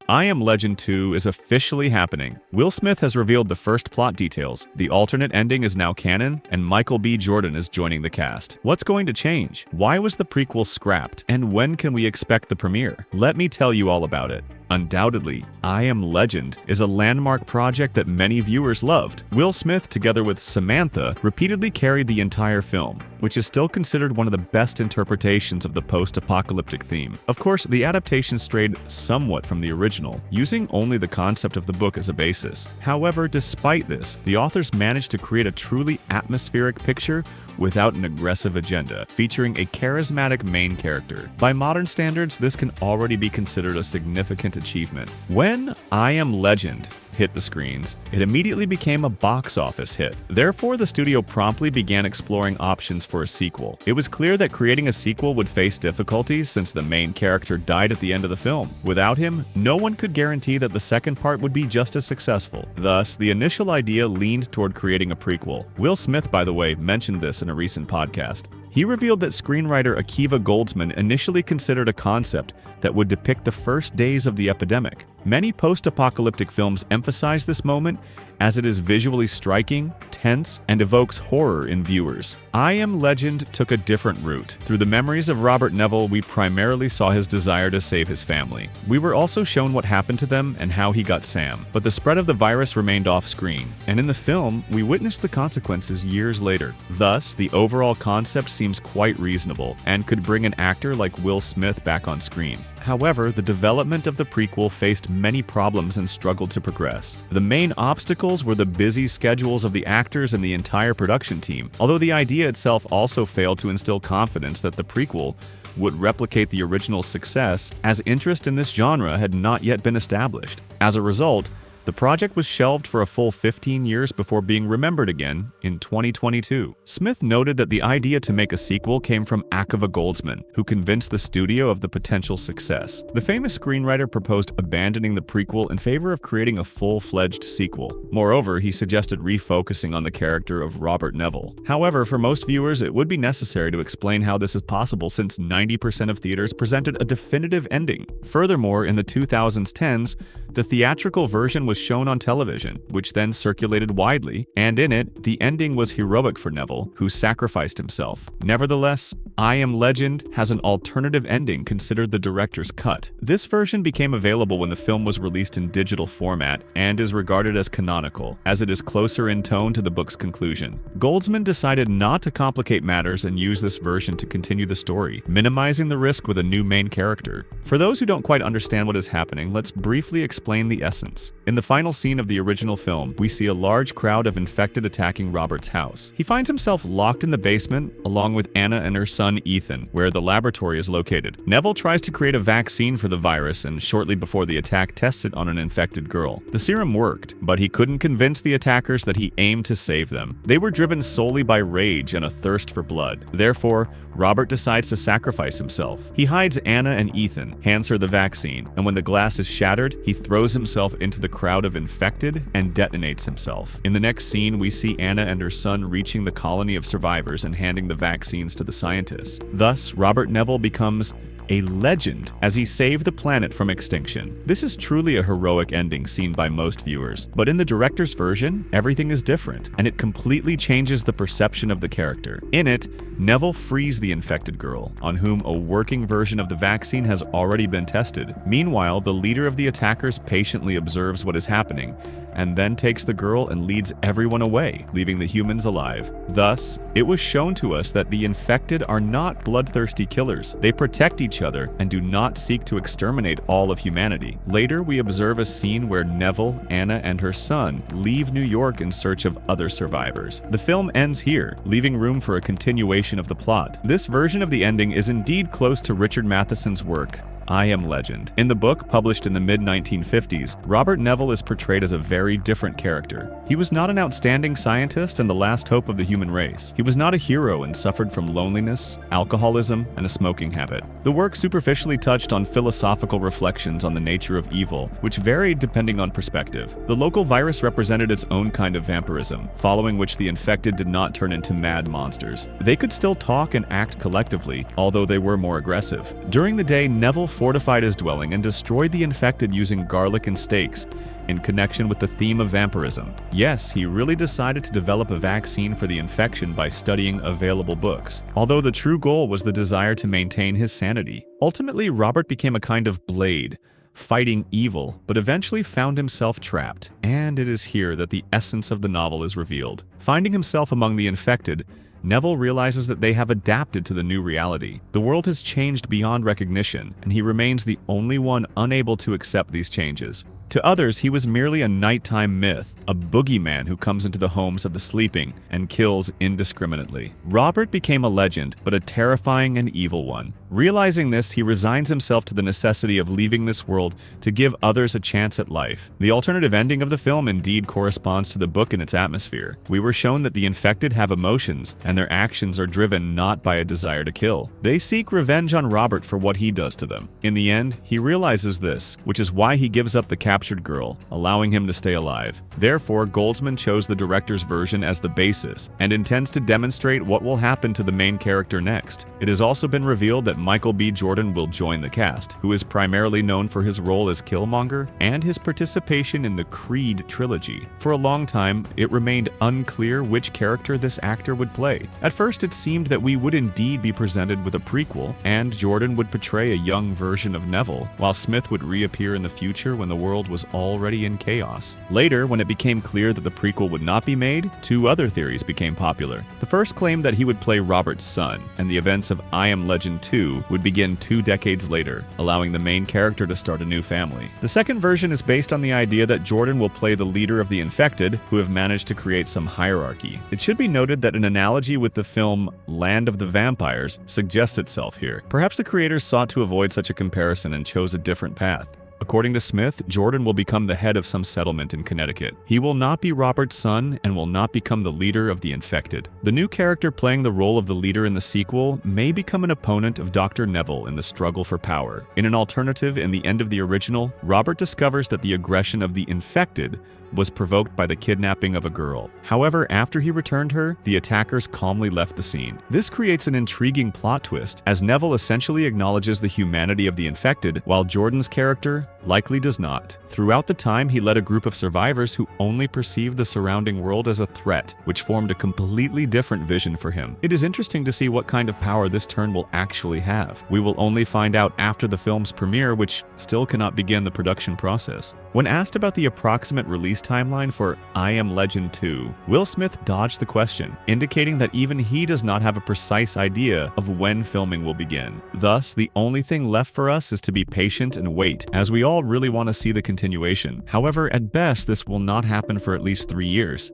I Am Legend 2 is officially happening. Will Smith has revealed the first plot details, the alternate ending is now canon, and Michael B. Jordan is joining the cast. What's going to change? Why was the prequel scrapped? And when can we expect the premiere? Let me tell you all about it. Undoubtedly, I Am Legend is a landmark project that many viewers loved. Will Smith, together with Samantha, repeatedly carried the entire film, which is still considered one of the best interpretations of the post-apocalyptic theme. Of course, the adaptation strayed somewhat from the original, using only the concept of the book as a basis. However, despite this, the authors managed to create a truly atmospheric picture without an aggressive agenda, featuring a charismatic main character. By modern standards, this can already be considered a significant achievement. When I Am Legend hit the screens, it immediately became a box office hit. Therefore, the studio promptly began exploring options for a sequel. It was clear that creating a sequel would face difficulties since the main character died at the end of the film. Without him, no one could guarantee that the second part would be just as successful. Thus, the initial idea leaned toward creating a prequel. Will Smith, by the way, mentioned this in a recent podcast. He revealed that screenwriter Akiva Goldsman initially considered a concept that would depict the first days of the epidemic. Many post-apocalyptic films emphasize this moment as it is visually striking, tense, and evokes horror in viewers. I Am Legend took a different route. Through the memories of Robert Neville, we primarily saw his desire to save his family. We were also shown what happened to them and how he got Sam, but the spread of the virus remained off-screen, and in the film, we witnessed the consequences years later. Thus, the overall concept seems quite reasonable and could bring an actor like Will Smith back on screen. However, the development of the prequel faced many problems and struggled to progress. The main obstacles were the busy schedules of the actors and the entire production team, although the idea itself also failed to instill confidence that the prequel would replicate the original's success, as interest in this genre had not yet been established. As a result, the project was shelved for a full 15 years before being remembered again in 2022. Smith noted that the idea to make a sequel came from Akiva Goldsman, who convinced the studio of the potential success. The famous screenwriter proposed abandoning the prequel in favor of creating a full-fledged sequel. Moreover, he suggested refocusing on the character of Robert Neville. However, for most viewers, it would be necessary to explain how this is possible since 90% of theaters presented a definitive ending. Furthermore, in the 2010s, the theatrical version was shown on television, which then circulated widely, and in it, the ending was heroic for Neville, who sacrificed himself. Nevertheless, I Am Legend has an alternative ending considered the director's cut. This version became available when the film was released in digital format and is regarded as canonical, as it is closer in tone to the book's conclusion. Goldsman decided not to complicate matters and use this version to continue the story, minimizing the risk with a new main character. For those who don't quite understand what is happening, let's briefly explain the essence. In the final scene of the original film, we see a large crowd of infected attacking Robert's house. He finds himself locked in the basement, along with Anna and her son Ethan, where the laboratory is located. Neville tries to create a vaccine for the virus and shortly before the attack tests it on an infected girl. The serum worked, but he couldn't convince the attackers that he aimed to save them. They were driven solely by rage and a thirst for blood. Therefore, Robert decides to sacrifice himself. He hides Anna and Ethan, hands her the vaccine, and when the glass is shattered, he throws himself into the crowd of infected and detonates himself. In the next scene, we see Anna and her son reaching the colony of survivors and handing the vaccines to the scientists. Thus, Robert Neville becomes a legend as he saved the planet from extinction. This is truly a heroic ending seen by most viewers, but in the director's version, everything is different, and it completely changes the perception of the character. In it, Neville frees the infected girl, on whom a working version of the vaccine has already been tested. Meanwhile, the leader of the attackers patiently observes what is happening, and then takes the girl and leads everyone away, leaving the humans alive. Thus, it was shown to us that the infected are not bloodthirsty killers. They protect each other and do not seek to exterminate all of humanity. Later, we observe a scene where Neville, Anna, and her son leave New York in search of other survivors. The film ends here, leaving room for a continuation of the plot. This version of the ending is indeed close to Richard Matheson's work, I Am Legend. In the book, published in the mid-1950s, Robert Neville is portrayed as a very different character. He was not an outstanding scientist and the last hope of the human race. He was not a hero and suffered from loneliness, alcoholism, and a smoking habit. The work superficially touched on philosophical reflections on the nature of evil, which varied depending on perspective. The local virus represented its own kind of vampirism, following which the infected did not turn into mad monsters. They could still talk and act collectively, although they were more aggressive. During the day, Neville fortified his dwelling and destroyed the infected using garlic and steaks in connection with the theme of vampirism. Yes, he really decided to develop a vaccine for the infection by studying available books, although the true goal was the desire to maintain his sanity. Ultimately, Robert became a kind of blade, fighting evil, but eventually found himself trapped. And it is here that the essence of the novel is revealed. Finding himself among the infected, Neville realizes that they have adapted to the new reality. The world has changed beyond recognition, and he remains the only one unable to accept these changes. To others, he was merely a nighttime myth, a boogeyman who comes into the homes of the sleeping and kills indiscriminately. Robert became a legend, but a terrifying and evil one. Realizing this, he resigns himself to the necessity of leaving this world to give others a chance at life. The alternative ending of the film indeed corresponds to the book in its atmosphere. We were shown that the infected have emotions, and their actions are driven not by a desire to kill. They seek revenge on Robert for what he does to them. In the end, he realizes this, which is why he gives up the captured girl, allowing him to stay alive. Therefore, Goldsman chose the director's version as the basis, and intends to demonstrate what will happen to the main character next. It has also been revealed that Michael B. Jordan will join the cast, who is primarily known for his role as Killmonger and his participation in the Creed trilogy. For a long time, it remained unclear which character this actor would play. At first, it seemed that we would indeed be presented with a prequel, and Jordan would portray a young version of Neville, while Smith would reappear in the future when the world was already in chaos. Later, when it became clear that the prequel would not be made, two other theories became popular. The first claimed that he would play Robert's son, and the events of I Am Legend 2 would begin 2 decades later, allowing the main character to start a new family. The second version is based on the idea that Jordan will play the leader of the infected, who have managed to create some hierarchy. It should be noted that an analogy with the film Land of the Vampires suggests itself here. Perhaps the creators sought to avoid such a comparison and chose a different path. According to Smith, Jordan will become the head of some settlement in Connecticut. He will not be Robert's son and will not become the leader of the infected. The new character playing the role of the leader in the sequel may become an opponent of Dr. Neville in the struggle for power. In an alternative, in the end of the original, Robert discovers that the aggression of the infected was provoked by the kidnapping of a girl. However, after he returned her, the attackers calmly left the scene. This creates an intriguing plot twist, as Neville essentially acknowledges the humanity of the infected, while Jordan's character likely does not. Throughout the time, he led a group of survivors who only perceived the surrounding world as a threat, which formed a completely different vision for him. It is interesting to see what kind of power this turn will actually have. We will only find out after the film's premiere, which still cannot begin the production process. When asked about the approximate release timeline for I Am Legend 2, Will Smith dodged the question, indicating that even he does not have a precise idea of when filming will begin. Thus, the only thing left for us is to be patient and wait, as we all really want to see the continuation. However, at best, this will not happen for at least 3 years.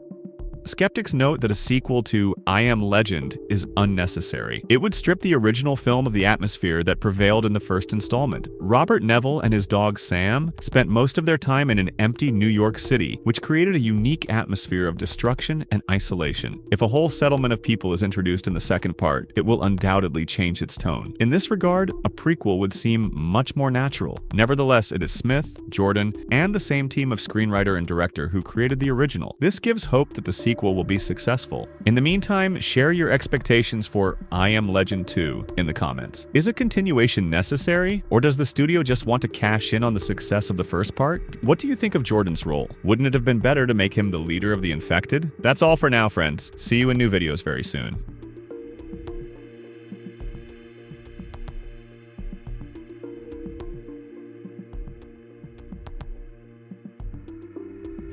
Skeptics note that a sequel to I Am Legend is unnecessary. It would strip the original film of the atmosphere that prevailed in the first installment. Robert Neville and his dog Sam spent most of their time in an empty New York City, which created a unique atmosphere of destruction and isolation. If a whole settlement of people is introduced in the second part, it will undoubtedly change its tone. In this regard, a prequel would seem much more natural. Nevertheless, it is Smith, Jordan, and the same team of screenwriter and director who created the original. This gives hope that the sequel will be successful. In the meantime, share your expectations for I Am Legend 2 in the comments. Is a continuation necessary, or does the studio just want to cash in on the success of the first part? What do you think of Jordan's role? Wouldn't it have been better to make him the leader of the infected? That's all for now, friends. See you in new videos very soon.